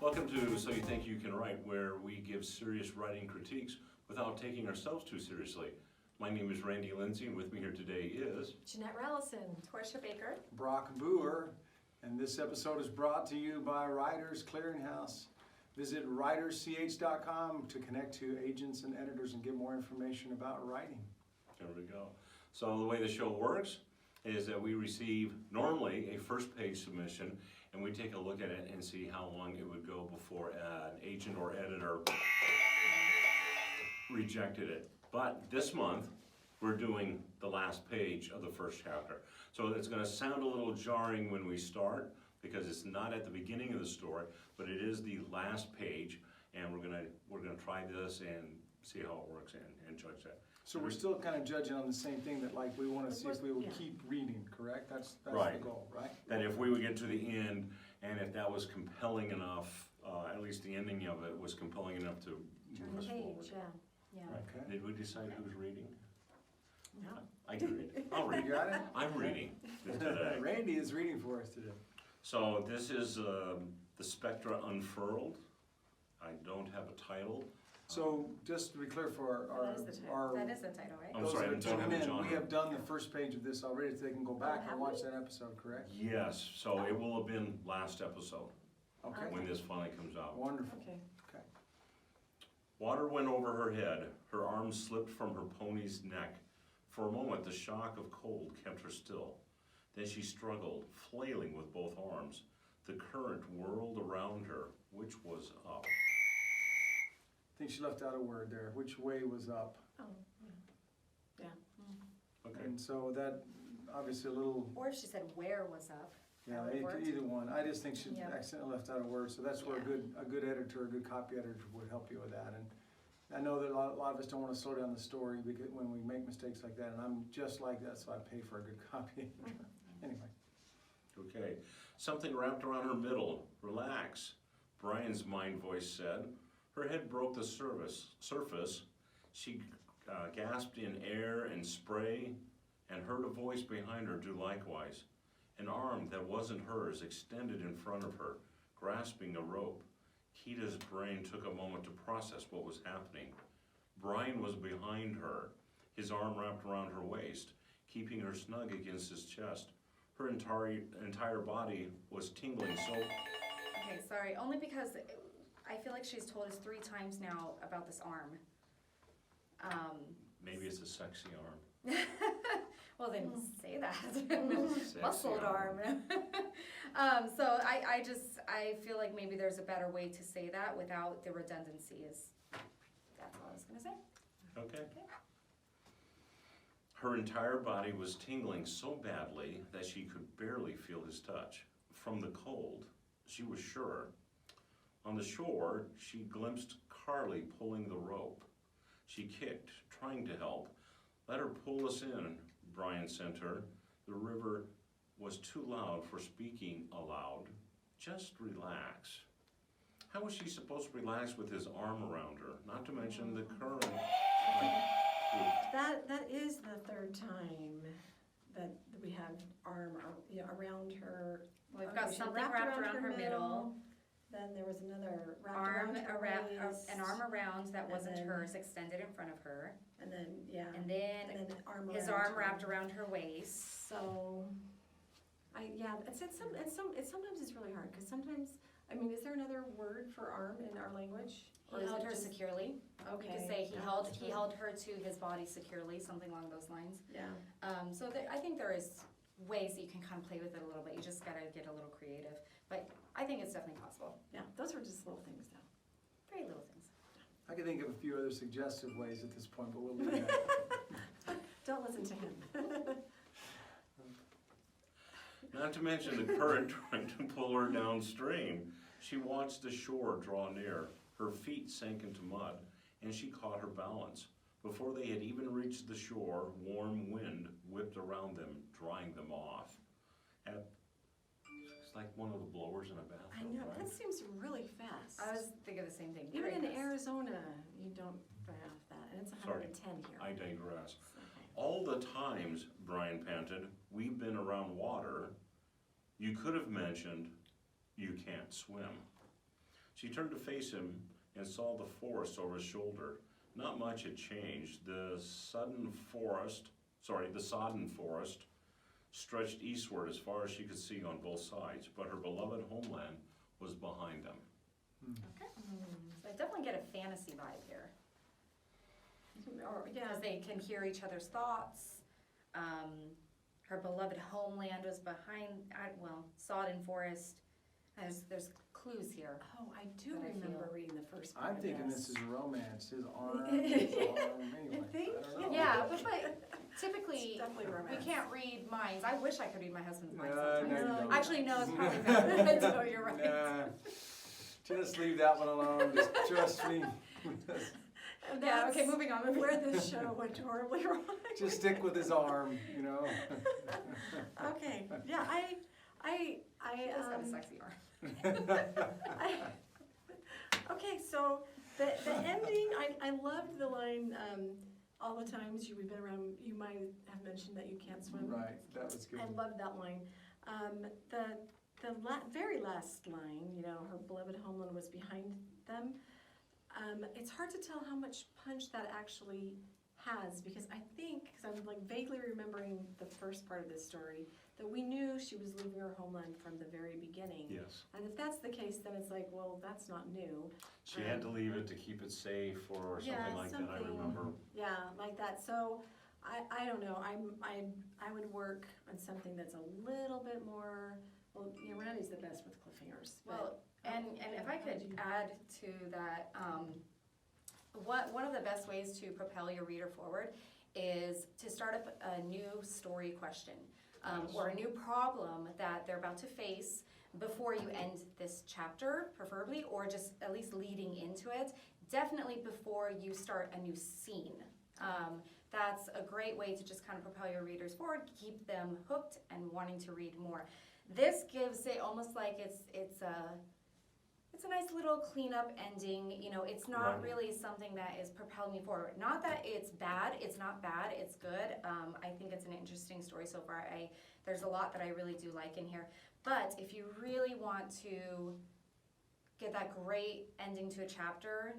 Welcome to So You Think You Can Write, where we give serious writing critiques without taking ourselves too seriously. My name is Lindsay, and with me here today is Janette, Rallison, Torsha Baker, Brock Booher, and this episode is brought to you by Writers Clearinghouse. Visit writersch.com to connect to agents and editors and get more information about writing. There we go. So the way the show works is that we receive normally a first page submission, and we take a look at it and see how long it would go before an agent or editor rejected it. But this month, we're doing the last page of the first chapter. So it's going to sound a little jarring when we start, because it's not at the beginning of the story, but it is the last page, and we're gonna try this and see how it works and judge that. So we're still kind of judging on the same thing, that like we want to see if we will keep reading, correct? That's Right. the goal, right? That if we would get to the end, and if that was compelling enough, at least the ending of it was compelling enough to turn move the us forward. page, yeah. Right. Okay. Did we decide who's reading? No. I can read. I'll read. You got it? I'm reading today. Randy is reading for us today. So this is the Spectra Unfurled. I don't have a title. So just to be clear for that is the title, that is the title, right? I'm those sorry, I that don't have tune a in, genre. we have done the first page of this already, so they can go back have and watch we? that episode, correct? Yes, so it will have been last episode Okay, when this finally comes out. wonderful. Okay. Okay. Water went over her head. Her arms slipped from her pony's neck. For a moment, the shock of cold kept her still. Then she struggled, flailing with both arms. The current whirled around her. Which was up? I think she left out a word there. Which way was up? Oh, yeah. Okay. And so that, obviously a little, Or if she said where was up. yeah, That would work. either one. I just think she Yeah. accidentally left out a word, so that's where Yeah. a good editor, a good copy editor would help you with that. And I know that a lot of us don't want to slow down the story because when we make mistakes like that, and I'm just like that, so I pay for a good copy editor. Anyway, Okay. Something wrapped around her middle. Relax, Brian's mind voice said. Her head broke the surface. She gasped in air and spray and heard a voice behind her do likewise. An arm that wasn't hers extended in front of her, grasping a rope. Kita's brain took a moment to process what was happening. Brian was behind her, his arm wrapped around her waist, keeping her snug against his chest. Her entire body was tingling so... Okay, sorry, only because I feel like she's told us 3 times now about this arm. Maybe it's a sexy arm. Well, then say that. Sexy Muscled arm. So I feel like maybe there's a better way to say that without the redundancy. That's all I was gonna say. Okay. Her entire body was tingling so badly that she could barely feel his touch. From the cold, she was sure. On the shore, she glimpsed Carly pulling the rope. She kicked, trying to help. Let her pull us in, Brian sent her. The river was too loud for speaking aloud. Just relax. How was she supposed to relax with his arm around her? Not to mention the current. That is the third time that we have arm around her. We've got She something wrapped around her middle. Then there was another wrapped Arm around her waist. an arm around that And wasn't then- hers, extended in front of her, And then, yeah. and then And then arm his around arm her. wrapped around her waist. So, sometimes it's really hard, because sometimes, I mean, is there another word for arm in our language? He Or is held it her just- securely. Okay. You could say he yeah, held that's he true. held her to his body securely, something along those lines. Yeah. So I think there is ways that you can kind of play with it a little bit. You just gotta get a little creative. But I think it's definitely possible. Yeah, those were just little things though. Very little things. I can think of a few other suggestive ways at this point, but we'll leave that. Don't listen to him. Not to mention the current trying to pull her downstream. She watched the shore draw near. Her feet sank into mud, and she caught her balance. Before they had even reached the shore, warm wind whipped around them, drying them off. It's like one of the blowers in a bathroom, I know, right? that seems really fast. I was thinking the same thing. Even Very in fast. Arizona, you don't have that, and it's Sorry, 110 here. I digress. Okay. All the times, Brian panted, we've been around water, you could have mentioned you can't swim. She turned to face him and saw the forest over his shoulder. Not much had changed. The sodden forest stretched eastward as far as she could see on both sides, but her beloved homeland was behind them. Okay. So I definitely get a fantasy vibe here. Or, yeah, Because they can hear each other's thoughts. Her beloved homeland was behind, sodden forest. There's clues here. oh, I do But I remember feel- reading the first part I'm of thinking this. this is romance, his arm, anyway. You think? I don't know. Yeah, but It's typically, definitely we romance. can't read minds. I wish I could read my husband's mind No, sometimes. you don't. Actually, no, it's probably better. So you're right. Nah, just leave that one alone, just trust me. And Yeah, that's okay, moving on. where this show went horribly wrong. Just stick with his arm, you know? Okay, yeah, He does have a sexy arm. okay, so the ending, I loved the line, all the times we've been around, you might have mentioned that you can't swim. Right, that was good. I love that line. The very last line, you know, her beloved homeland was behind them. It's hard to tell how much punch that actually has, because I think, because I'm like vaguely remembering the first part of this story, that we knew she was leaving her homeland from the very beginning. Yes. And if that's the case, then it's like, well, that's not new. She had to leave it to keep it safe or something Yeah, like that, I something. remember. Yeah, like that. So I don't know. I would work on something that's a little bit more. Well, you know, Randy's the best with cliffhangers. Well, But and if I could add to that, one of the best ways to propel your reader forward is to start up a new story question or a new problem that they're about to face before you end this chapter, preferably, or just at least leading into it. Definitely before you start a new scene. That's a great way to just kind of propel your readers forward, keep them hooked and wanting to read more. This gives it almost like it's a nice little cleanup ending. You know, it's not Right. really something that is propelling me forward. Not that it's bad. It's not bad. It's good. I think it's an interesting story so far. There's a lot that I really do like in here. But if you really want to get that great ending to a chapter,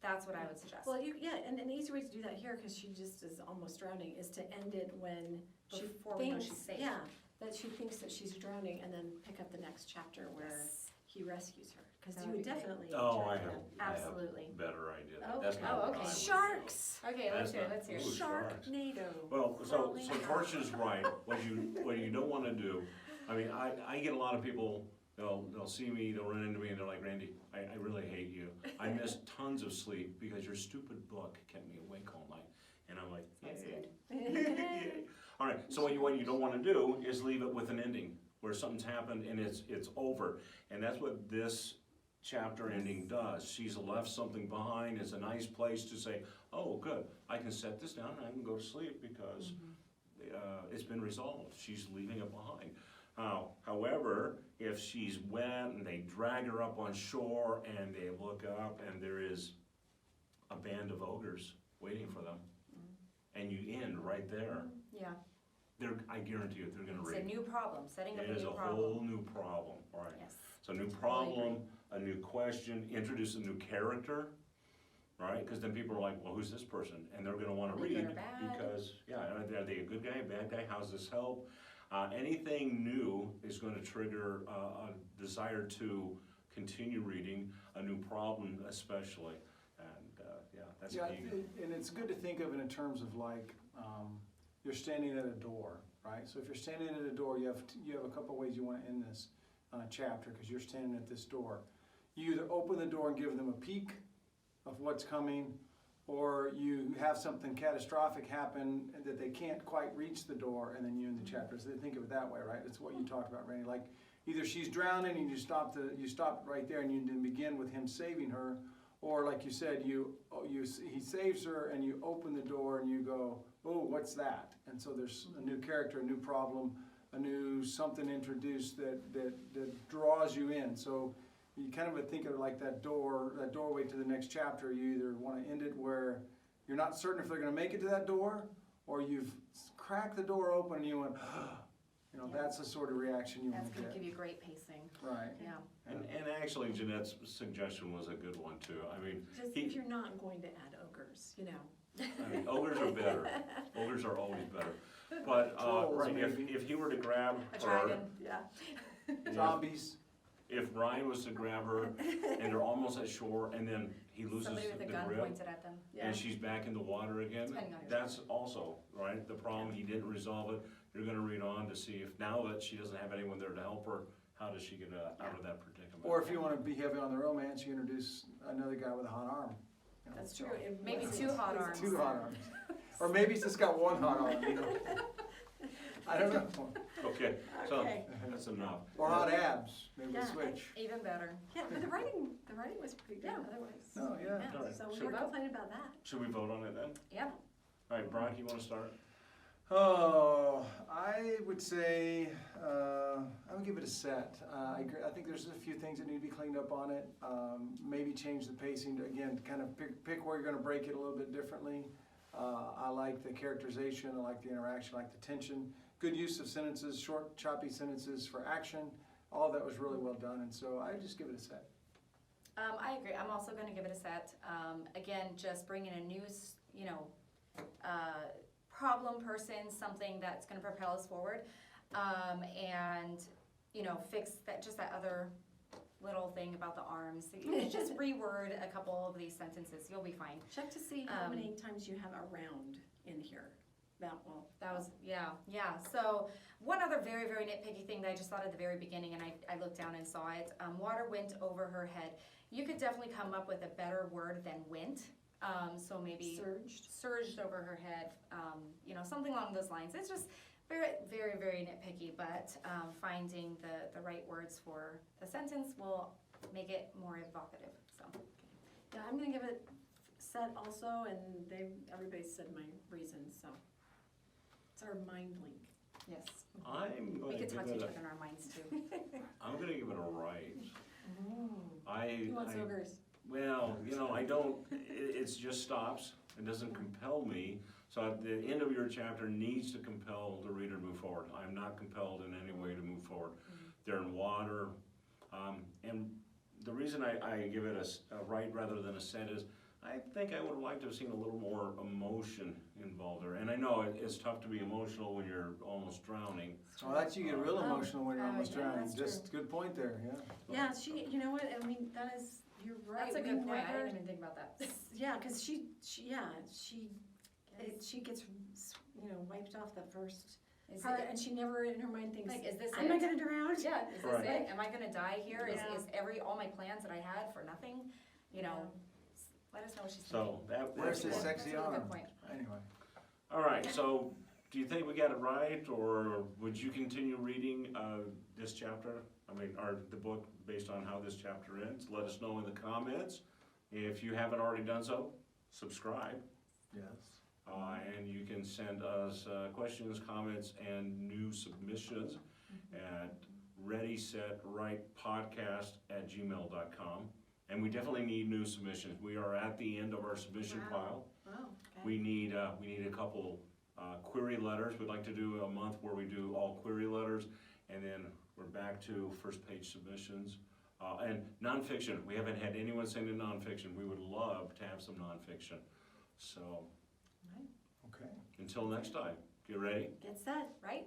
that's what I would suggest. Well, and an easy way to do that here, because she just is almost drowning, is to end it when she Before we know thinks, she's safe. yeah, that she thinks that she's drowning, and then pick up the next chapter where Yes. he rescues her. Because That you would would be great. definitely. Oh, try I to- have Absolutely. a better idea. Oh, That's not oh, what okay. I would do. Sharks. Okay, let's That's hear it. not- Let's hear it. Ooh, sharks. Sharknado. Well, so Crawling Torsha's right. What you don't want to do, I mean, I get a lot of people, they'll see me, they'll run into me, and they're like, Randy, I really hate you. I missed tons of sleep because your stupid book kept me awake all night. And I'm like, Sounds yay. good. Yay. All right, so what you don't want to do is leave it with an ending where something's happened and it's over. And that's what this chapter ending does. She's left something behind. It's a nice place to say, oh, good, I can set this down and I can go to sleep because it's been resolved. She's leaving it behind. However, if she's wet and they drag her up on shore and they look up and there is a band of ogres waiting for them, and you end right there, Yeah. I guarantee you they're going to It's a read. new problem. Setting up It a is new a problem. whole new problem, right? Yes. So a new Totally problem, a new question, introduce a new character, right? Because then people are like, well, who's this person? And they're gonna wanna Good read or bad. because, yeah, are they a good guy, a bad guy? How's this help? Anything new is gonna trigger a desire to continue reading, a new problem especially. And, yeah, that's Yeah, how you and it's good to think of it in terms of like, you're standing at a door, right? So if you're standing at a door, you have a couple ways you want to end this chapter, because you're standing at this door. You either open the door and give them a peek of what's coming, or you have something catastrophic happen that they can't quite reach the door, and then you end the chapter. So think of it that way, right? It's what you talked about, Randy. Like either she's drowning and you stop right there and you then begin with him saving her, or like you said, he saves her and you open the door and you go, oh, what's that? And so there's a new character, a new problem, a new something introduced that draws you in. So you kind of think of it like that doorway to the next chapter. You either want to end it where you're not certain if they're going to make it to that door, or you've cracked the door open and you went, You know, Yeah. that's the sort of reaction you want That's to gonna get. give you great pacing, Right. yeah. And actually Jeanette's suggestion was a good one too. I mean, Just if you're not going to add ogres, you know. ogres are better. Ogres are always better. But, Trolls, right, maybe. if he were to grab A her, dragon, Yeah. Zombies. if Ryan was to grab her and they're almost at shore and then he loses somebody with the a gun grip pointed at them. Yeah. and she's back in the water again, Depending on your- that's also, right, the problem, he didn't resolve it. You're gonna read on to see if now that she doesn't have anyone there to help her, how does she get out of that predicament? Or if you want to be heavy on the romance, you introduce another guy with a hot arm. You know, That's so- true. It Maybe wasn't- two hot arms. Two hot arms. Or maybe it's just got one hot arm, you know. I don't know. Okay, so, Okay. that's enough. Or hot abs, maybe we Yeah, switch. Even better. Yeah, but the writing was pretty good Yeah. otherwise. Oh, yeah. All right. So we Should weren't we- complaining about that. Should we vote on it then? Yeah. All right, Brock, you wanna start? Oh, I would say, I would give it a set. I think there's a few things that need to be cleaned up on it. Maybe change the pacing to, again, kind of pick where you're gonna break it a little bit differently. I like the characterization, I like the interaction, I like the tension. Good use of sentences, short, choppy sentences for action. All that was really well done, and so I just give it a set. I agree. I'm also going to give it a set. Again, just bring in a new, problem person, something that's going to propel us forward, and fix that other little thing about the arms. Just reword a couple of these sentences. You'll be fine. Check to see how Um, many times you have around in here. That will. That was, yeah. So one other very, very nitpicky thing that I just thought at the very beginning, and I looked down and saw it, water went over her head. You could definitely come up with a better word than went. So maybe surged over her head, something along those lines. It's just very, very, very nitpicky, but finding the right words for the sentence will make it more evocative, so. Yeah, I'm gonna give it set also, and everybody said my reasons, so. It's our mind link. Yes. I'm We gonna could talk to give each it other in our minds too. I'm gonna give it a right. Who wants ogres? Well, I don't, it just stops, it doesn't compel me. So at the end of your chapter needs to compel the reader to move forward. I'm not compelled in any way to move forward. They're in water. And the reason I give it a right rather than a set is, I think I would have liked to have seen a little more emotion involved there. And I know it's tough to be emotional when you're almost drowning. Oh, that's, you get real emotional when you're almost yeah, drowning. that's Just, good point there, yeah. Yeah, you know what, I mean, you're right. That's a We good point. I never- didn't even think about that. Yeah, cause she gets, wiped off the first Is part, it- and she never in her mind thinks, Like, is this I'm not it? gonna drown. Yeah, is this Right. it? Am I gonna die here? Yeah. Is all my plans that I had for nothing? Let us know what she's So thinking. Where's that's this one. sexy That's a really arm? good point. Anyway. All right, so do you think we got it right, or would you continue reading this chapter? Or the book based on how this chapter ends? Let us know in the comments. If you haven't already done so, subscribe. Yes. And you can send us questions, comments, and new submissions at readysetrightpodcast@gmail.com. And we definitely need new submissions. We are at the end of our submission Wow. pile. Oh, okay. We need a couple query letters. We'd like to do a month where we do all query letters, and then we're back to first page submissions. And nonfiction, we haven't had anyone send in nonfiction. We would love to have some nonfiction. So Okay. until next time, get ready. Get set. Right?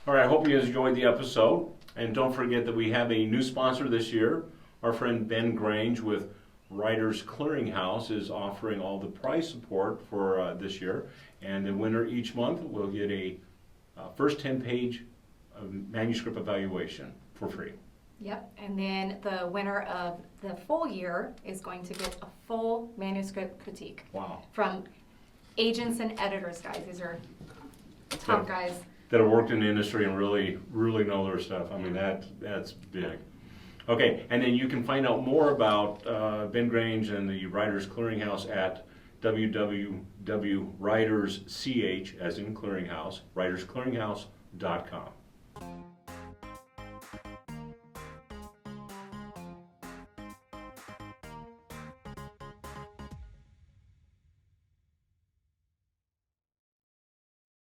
All right, I hope you enjoyed the episode. And don't forget that we have a new sponsor this year. Our friend Ben Grange with Writers Clearinghouse is offering all the prize support for this year. And the winner each month will get a first 10-page manuscript evaluation for free. Yep, and then the winner of the full year is going to get a full manuscript critique Wow. from agents and editors, guys. These are top guys. That have worked in the industry and really know their stuff. That's big. Okay, and then you can find out more about Ben Grange and the Writers Clearinghouse at www.writersch, as in clearinghouse, writersclearinghouse.com.